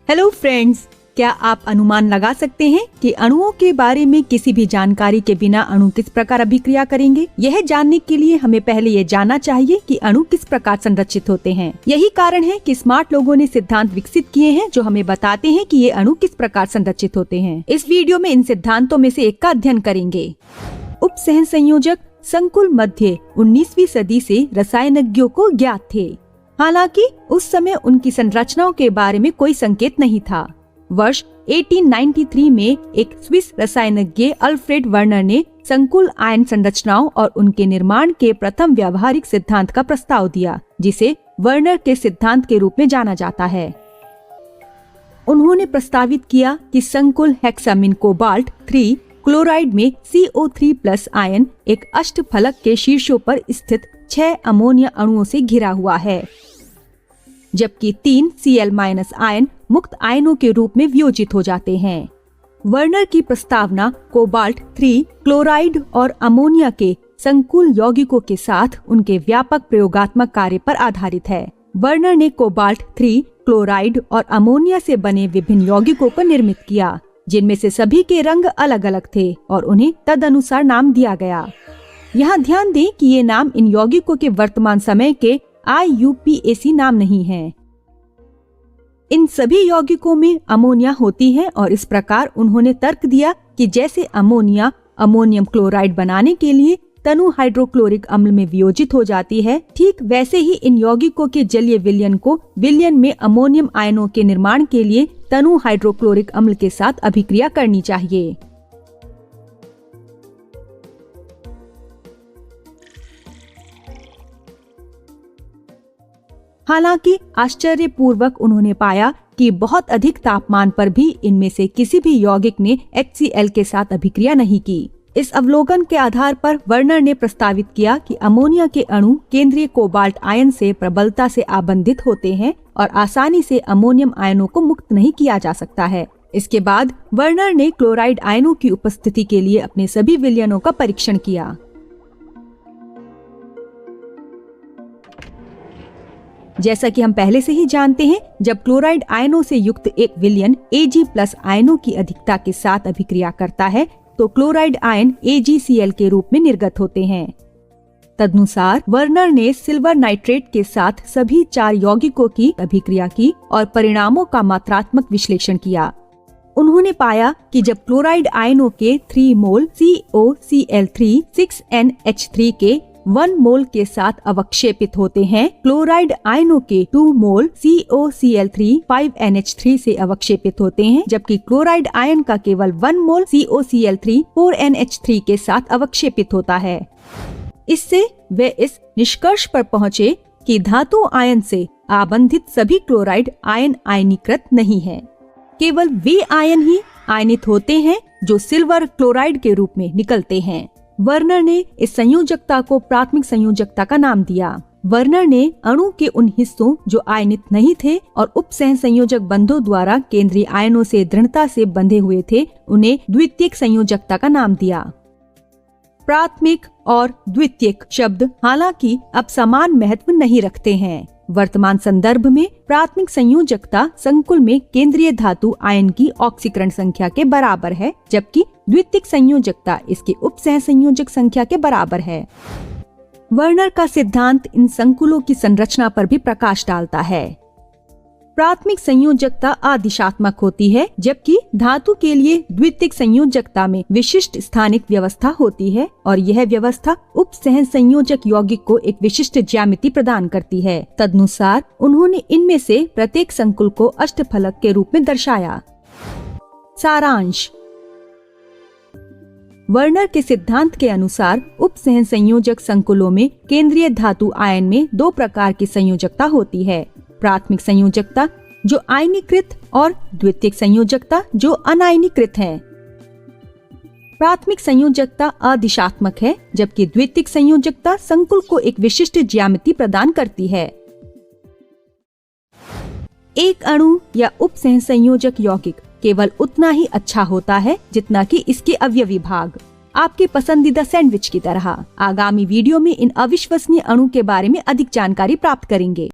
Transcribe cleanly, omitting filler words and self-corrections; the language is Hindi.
हेलो फ्रेंड्स, क्या आप अनुमान लगा सकते हैं कि अणुओं के बारे में किसी भी जानकारी के बिना अणु किस प्रकार अभिक्रिया करेंगे? यह जानने के लिए हमें पहले ये जानना चाहिए कि अणु किस प्रकार संरचित होते हैं। यही कारण है कि स्मार्ट लोगों ने सिद्धांत विकसित किए हैं जो हमें बताते हैं कि ये अणु किस प्रकार संरचित होते हैं। इस वीडियो में इन सिद्धांतों में से एक का अध्ययन करेंगे। उपसहन संयोजक संकुल मध्य 19वीं सदी से रसायनज्ञों को ज्ञात थे। हालांकि उस समय उनकी संरचनाओं के बारे में कोई संकेत नहीं था। वर्ष 1893 में एक स्विस रसायनज्ञ अल्फ्रेड वर्नर ने संकुल आयन संरचनाओं और उनके निर्माण के प्रथम व्यावहारिक सिद्धांत का प्रस्ताव दिया, जिसे वर्नर के सिद्धांत के रूप में जाना जाता है। उन्होंने प्रस्तावित किया कि संकुल हेक्सामिन कोबाल्ट 3 क्लोराइड में CO3+ आयन एक अष्टफलक के शीर्षों पर स्थित 6 अमोनिया अणुओं से घिरा हुआ है, जबकि 3 Cl- आयन मुक्त आयनों के रूप में वियोजित हो जाते हैं। वर्नर की प्रस्तावना कोबाल्ट 3 क्लोराइड और अमोनिया के संकुल यौगिकों के साथ उनके व्यापक प्रयोगात्मक कार्य पर आधारित है। वर्नर ने कोबाल्ट 3 क्लोराइड और अमोनिया से बने विभिन्न यौगिकों को निर्मित किया, जिनमें से सभी के रंग अलग अलग थे और उन्हें तदनुसार नाम दिया गया। यहाँ ध्यान दें कि ये नाम इन यौगिकों के वर्तमान समय के IUPAC नाम नहीं है। इन सभी यौगिकों में अमोनिया होती है और इस प्रकार उन्होंने तर्क दिया कि जैसे अमोनिया अमोनियम क्लोराइड बनाने के लिए तनु हाइड्रोक्लोरिक अम्ल में वियोजित हो जाती है, ठीक वैसे ही इन यौगिकों के जलीय विलयन को विलयन में अमोनियम आयनों के निर्माण के लिए तनु हाइड्रोक्लोरिक अम्ल के साथ अभिक्रिया करनी चाहिए। हालांकि आश्चर्यपूर्वक उन्होंने पाया कि बहुत अधिक तापमान पर भी इनमें से किसी भी यौगिक ने HCl के साथ अभिक्रिया नहीं की। इस अवलोकन के आधार पर वर्नर ने प्रस्तावित किया कि अमोनिया के अणु केंद्रीय कोबाल्ट आयन से प्रबलता से आबंधित होते हैं और आसानी से अमोनियम आयनों को मुक्त नहीं किया जा सकता है। इसके बाद वर्नर ने क्लोराइड आयनों की उपस्थिति के लिए अपने सभी विलयनों का परीक्षण किया। जैसा कि हम पहले से ही जानते हैं, जब क्लोराइड आयनों से युक्त एक विलयन Ag+ आयनों की अधिकता के साथ अभिक्रिया करता है तो क्लोराइड आयन AgCl के रूप में निर्गत होते हैं। तदनुसार वर्नर ने सिल्वर नाइट्रेट के साथ सभी 4 यौगिकों की अभिक्रिया की और परिणामों का मात्रात्मक विश्लेषण किया। उन्होंने पाया कि जब क्लोराइड आयनों के 3 मोल COCl3 6NH3 के 1 मोल के साथ अवक्षेपित होते हैं, क्लोराइड आयनों के 2 मोल COCl3 5NH3 से अवक्षेपित होते हैं, जबकि क्लोराइड आयन का केवल 1 मोल COCl3 4NH3 के साथ अवक्षेपित होता है। इससे वे इस निष्कर्ष पर पहुँचे कि धातु आयन से आबंधित सभी क्लोराइड आयन आयनीकृत नहीं है। केवल वे आयन ही आयनित होते हैं जो सिल्वर क्लोराइड के रूप में निकलते हैं। वर्नर ने इस संयोजकता को प्राथमिक संयोजकता का नाम दिया। वर्नर ने अणु के उन हिस्सों जो आयनित नहीं थे और उपसहन संयोजक बंधों द्वारा केंद्रीय आयनों से दृढ़ता से बंधे हुए थे, उन्हें द्वितीयक संयोजकता का नाम दिया। प्राथमिक और द्वितीयक शब्द हालांकि अब समान महत्व नहीं रखते हैं। वर्तमान संदर्भ में प्राथमिक संयोजकता संकुल में केंद्रीय धातु आयन की ऑक्सीकरण संख्या के बराबर है, जबकि द्वितीयक संयोजकता इसके उपसह संयोजक संख्या के बराबर है। वर्नर का सिद्धांत इन संकुलों की संरचना पर भी प्रकाश डालता है। प्राथमिक संयोजकता आदिशात्मक होती है, जबकि धातु के लिए द्वितीयक संयोजकता में विशिष्ट स्थानिक व्यवस्था होती है और यह व्यवस्था उपसहन संयोजक यौगिक को एक विशिष्ट ज्यामिति प्रदान करती है। तदनुसार उन्होंने इनमें से प्रत्येक संकुल को अष्टफलक के रूप में दर्शाया। सारांश: वर्नर के सिद्धांत के अनुसार उपसहन संयोजक संकुलों में केंद्रीय धातु आयन में 2 प्रकार की संयोजकता होती है। प्राथमिक संयोजकता जो आयनीकृत और द्वितीयक संयोजकता जो अनायनीकृत है। प्राथमिक संयोजकता अदिशात्मक है, जबकि द्वितीयक संयोजकता संकुल को एक विशिष्ट ज्यामिति प्रदान करती है। एक अणु या उपसहन संयोजक यौगिक केवल उतना ही अच्छा होता है जितना कि इसके अवयवी भाग। आपके पसंदीदा सैंडविच की तरह। आगामी वीडियो में इन अविश्वसनीय अणु के बारे में अधिक जानकारी प्राप्त करेंगे।